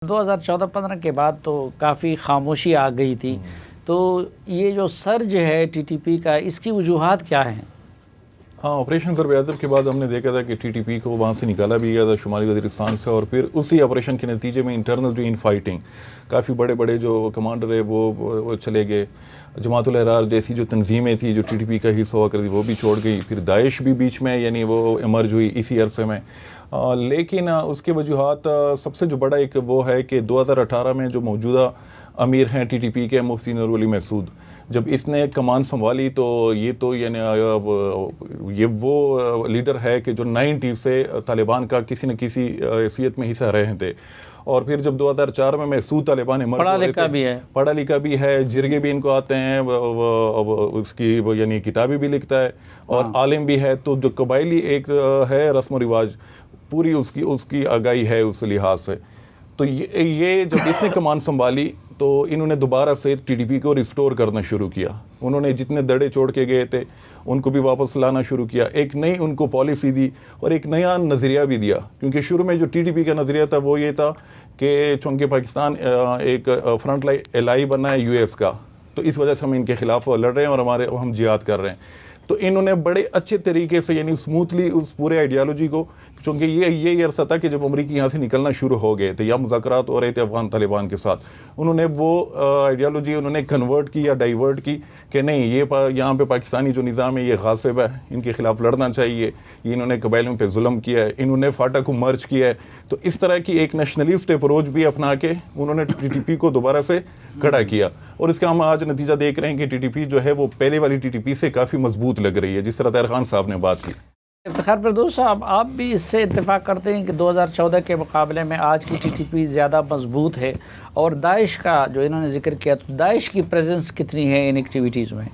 2014-15 के बाद तो काफ़ी खामोशी आ गई थी। तो ये जो सर्ज है टीटीपी का, इसकी वजूहात क्या हैं? हाँ, ऑपरेशन ज़रब के बाद हमने देखा था कि टीटीपी को वहाँ से निकाला भी गया था शुमाली वज़ीरिस्तान से, और फिर उसी ऑपरेशन के नतीजे में इंटरनल जो इन फाइटिंग काफ़ी बड़े बड़े जो कमांडर है वो चले गए। जमातुल अहरार जैसी जो तंजीमें थी जो टीटीपी का हिस्सा हुआ करती वो भी छोड़ गई। फिर दाइश भी बीच में यानी वो इमर्ज हुई इसी अरसे में। लेकिन उसके वजूहात सबसे जो बड़ा एक वो है कि 2018 में जो मौजूदा अमीर हैं टीटीपी के मुफ्ती नूर वली महसूद, जब इसने कमान संभाली तो ये तो यानी ये वो लीडर है कि जो 90 से तालिबान का किसी न किसी हैसियत में हिस्सा रहे थे। और फिर जब 2004 में महसूद तालिबान इमर्ज पढ़ा लिखा भी है, जिरगे भी इनको आते हैं, उसकी यानी किताबें भी लिखता है और आलिम भी है। तो जो कबायली एक है रस्म व रिवाज पूरी उसकी आगाही है उस लिहाज से। तो ये जब इसने कमान संभाली तो इन्होंने दोबारा से टीटीपी को रिस्टोर करना शुरू किया। उन्होंने जितने दड़े छोड़ के गए थे उनको भी वापस लाना शुरू किया, एक नई उनको पॉलिसी दी और एक नया नज़रिया भी दिया। क्योंकि शुरू में जो टीटीपी का नज़रिया था वो ये था कि चूँकि पाकिस्तान एक फ्रंट लाइन एलाई बना है यूएस का, तो इस वजह से हम इनके ख़िलाफ़ लड़ रहे हैं और हम जिहाद कर रहे हैं। तो इन्होंने बड़े अच्छे तरीके से यानी स्मूथली उस पूरे आइडियालॉजी को, क्योंकि ये अरसा था कि जब अमरीकी यहाँ से निकलना शुरू हो गए थे या मुज़ाकरात हो रहे थे अफ़गान तालिबान के साथ, उन्होंने वो आइडियालॉजी उन्होंने कन्वर्ट की या डाइवर्ट की कि नहीं, ये यहाँ पे पाकिस्तानी जो निज़ाम है ये गासिब है, इनके ख़िलाफ़ लड़ना चाहिए, ये इन्होंने कबायलों पे जुल्म किया है, इन्होंने फाटा को मर्ज किया है। तो इस तरह की एक नेशनलिस्ट अप्रोच भी अपना के उन्होंने टीटीपी को दोबारा से खड़ा किया। और इसका हम आज नतीजा देख रहे हैं कि टीटीपी जो है वो पहले वाली टीटीपी से काफ़ी मजबूत लग रही है, जिस तरह ताहिर खान साहब ने बात की। इफ्तिखार परदूस साहब, आप भी इससे इत्तेफाक करते हैं कि 2014 के मुकाबले में आज की टीटीपी ज़्यादा मजबूत है? और दाइश का जो इन्होंने जिक्र किया, तो दाइश की प्रेजेंस कितनी है इन एक्टिविटीज़ में?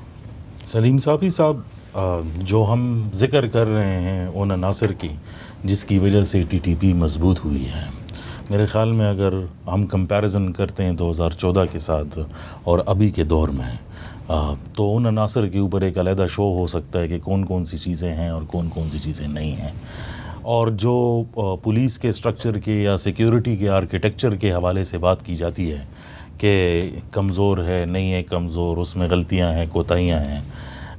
सलीम साफ़ी साहब, जो हम जिक्र कर रहे हैं उन अनासर की जिसकी वजह से टीटीपी मजबूत हुई है, मेरे ख़्याल में अगर हम कंपैरिजन करते हैं 2014 के साथ और अभी के दौर में, तो उन अनासर के ऊपर एक अलहदा शो हो सकता है कि कौन कौन सी चीज़ें हैं और कौन कौन सी चीज़ें नहीं हैं। और जो पुलिस के स्ट्रक्चर के या सिक्योरिटी के आर्किटेक्चर के हवाले से बात की जाती है कि कमज़ोर है, नहीं है कमज़ोर, उसमें गलतियां हैं, कोताहियां हैं,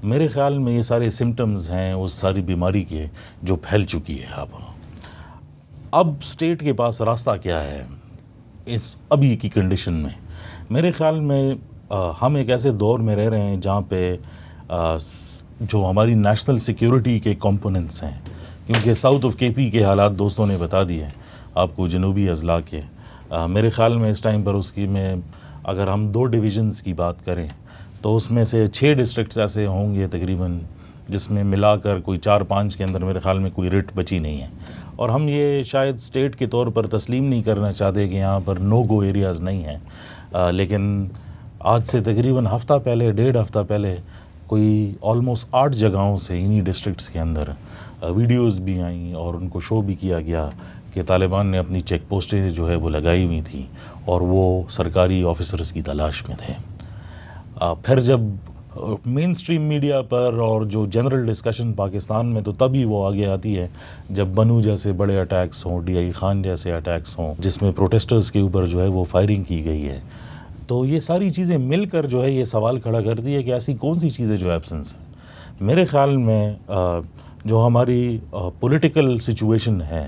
मेरे ख़्याल में ये सारे सिम्टम्स हैं उस सारी बीमारी के जो फैल चुकी है। अब स्टेट के पास रास्ता क्या है इस अभी की कंडीशन में? मेरे ख़्याल में हम एक ऐसे दौर में रह रहे हैं जहाँ पे जो हमारी नेशनल सिक्योरिटी के कंपोनेंट्स हैं, क्योंकि साउथ ऑफ केपी के हालात दोस्तों ने बता दिए आपको, जनूबी अजला के, मेरे ख़्याल में इस टाइम पर उसकी में अगर हम 2 डिवीज़न्स की बात करें तो उसमें से 6 डिस्ट्रिक्ट्स ऐसे होंगे तकरीबन जिसमें मिलाकर कोई 4-5 के अंदर मेरे ख़्याल में कोई रिट बची नहीं है। और हम ये शायद स्टेट के तौर पर तस्लीम नहीं करना चाहते कि यहाँ पर नो गो एरियाज़ नहीं हैं, लेकिन आज से तकरीबन हफ़्ता पहले, 1.5 हफ़्ता पहले कोई ऑलमोस्ट 8 जगहों से इन्हीं डिस्ट्रिक्ट्स के अंदर वीडियोज़ भी आई और उनको शो भी किया गया कि तालिबान ने अपनी चेक पोस्टें जो है वो लगाई हुई थी और वो सरकारी ऑफिसर्स की तलाश में थे। फिर जब मेन स्ट्रीम मीडिया पर और जो जनरल डिस्कशन पाकिस्तान में, तो तभी वो आगे आती है जब बनू जैसे बड़े अटैक्स हों, DI खान जैसे अटैक्स हों जिसमें प्रोटेस्टर्स के ऊपर जो है वो फायरिंग की गई है। तो ये सारी चीज़ें मिलकर जो है ये सवाल खड़ा करती है कि ऐसी कौन सी चीज़ें जो एब्सेंस हैं। मेरे ख़्याल में जो हमारी पॉलिटिकल सिचुएशन है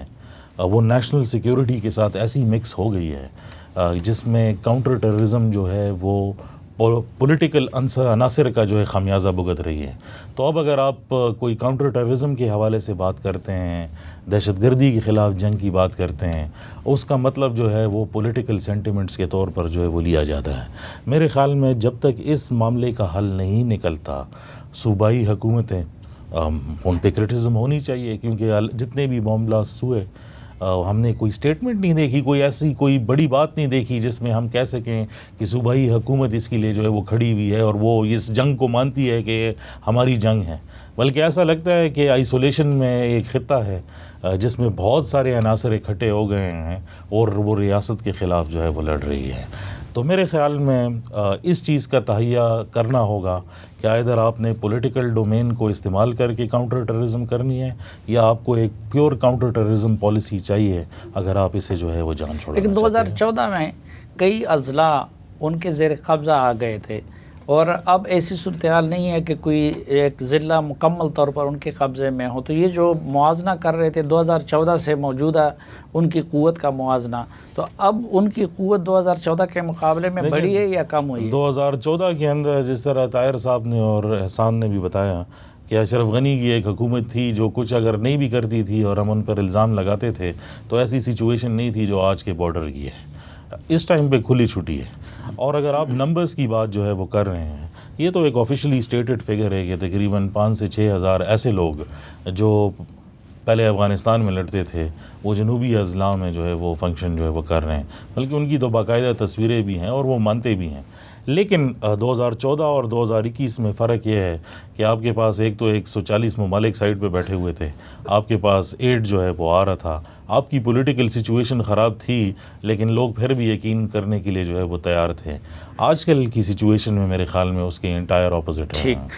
वो नेशनल सिक्योरिटी के साथ ऐसी मिक्स हो गई है जिसमें काउंटर टेररिज्म जो है वो पॉलिटिकल अनासर का जो है ख़ामियाज़ा भुगत रही है। तो अब अगर आप कोई काउंटर टेररिज्म के हवाले से बात करते हैं, दहशतगर्दी के ख़िलाफ़ जंग की बात करते हैं, उसका मतलब जो है वो पॉलिटिकल सेंटिमेंट्स के तौर पर जो है वो लिया जाता है। मेरे ख़्याल में जब तक इस मामले का हल नहीं निकलता, सूबाई हुकूमतें उन पर क्रिटिसिज्म होनी चाहिए, क्योंकि जितने भी बॉम्ब ब्लास्ट हुए हमने कोई स्टेटमेंट नहीं देखी, कोई ऐसी कोई बड़ी बात नहीं देखी जिसमें हम कह सकें कि सूबाई हुकूमत इसके लिए जो है वो खड़ी हुई है और वो इस जंग को मानती है कि हमारी जंग है। बल्कि ऐसा लगता है कि आइसोलेशन में एक ख़ित्ता है जिसमें बहुत सारे अनासर इकट्ठे हो गए हैं और वो रियासत के ख़िलाफ़ जो है वो लड़ रही है। तो मेरे ख्याल में इस चीज़ का तहैया करना होगा कि इधर आपने पॉलिटिकल डोमेन को इस्तेमाल करके काउंटर टेररिज्म करनी है या आपको एक प्योर काउंटर टेररिज्म पॉलिसी चाहिए अगर आप इसे जो है वो जान छोड़ना लेकिन चाहते हैं। 2014 में कई अजला उनके ज़ेर कब्ज़ा आ गए थे और अब ऐसी सूरत हाल नहीं है कि कोई एक ज़िला मुकम्मल तौर पर उनके कब्ज़े में हो। तो ये जो मुआजना कर रहे थे 2014 से मौजूदा उनकी क़ुव्वत का मुआजना, तो अब उनकी क़ुव्वत 2014 के मुकाबले में बढ़ी है या कम हुई है? 2014 के अंदर जिस तरह ताहिर साहब ने और एहसान ने भी बताया कि अशरफ गनी की एक हुकूमत थी जो कुछ अगर नहीं भी करती थी और हम उन पर इल्ज़ाम लगाते थे तो ऐसी सिचुएशन नहीं थी जो आज के बॉर्डर की है। इस टाइम पे खुली छुट्टी है। और अगर आप नंबर्स की बात जो है वो कर रहे हैं, ये तो एक ऑफिशियली स्टेटेड फिगर है कि तकरीबन 5 से 6 हज़ार ऐसे लोग जो पहले अफ़गानिस्तान में लड़ते थे वो जनूबी अज़ला में जो है वो फंक्शन जो है वो कर रहे हैं, बल्कि उनकी तो बाकायदा तस्वीरें भी हैं और वो मानते भी हैं। लेकिन 2014 और 2021 में फ़र्क ये है कि आपके पास एक तो 140 ममालिक साइड पे बैठे हुए थे, आपके पास एड जो है वो आ रहा था, आपकी पॉलिटिकल सिचुएशन ख़राब थी लेकिन लोग फिर भी यकीन करने के लिए जो है वो तैयार थे। आजकल की सिचुएशन में मेरे ख़्याल में उसके एंटायर ऑपोजिट है। ठीक।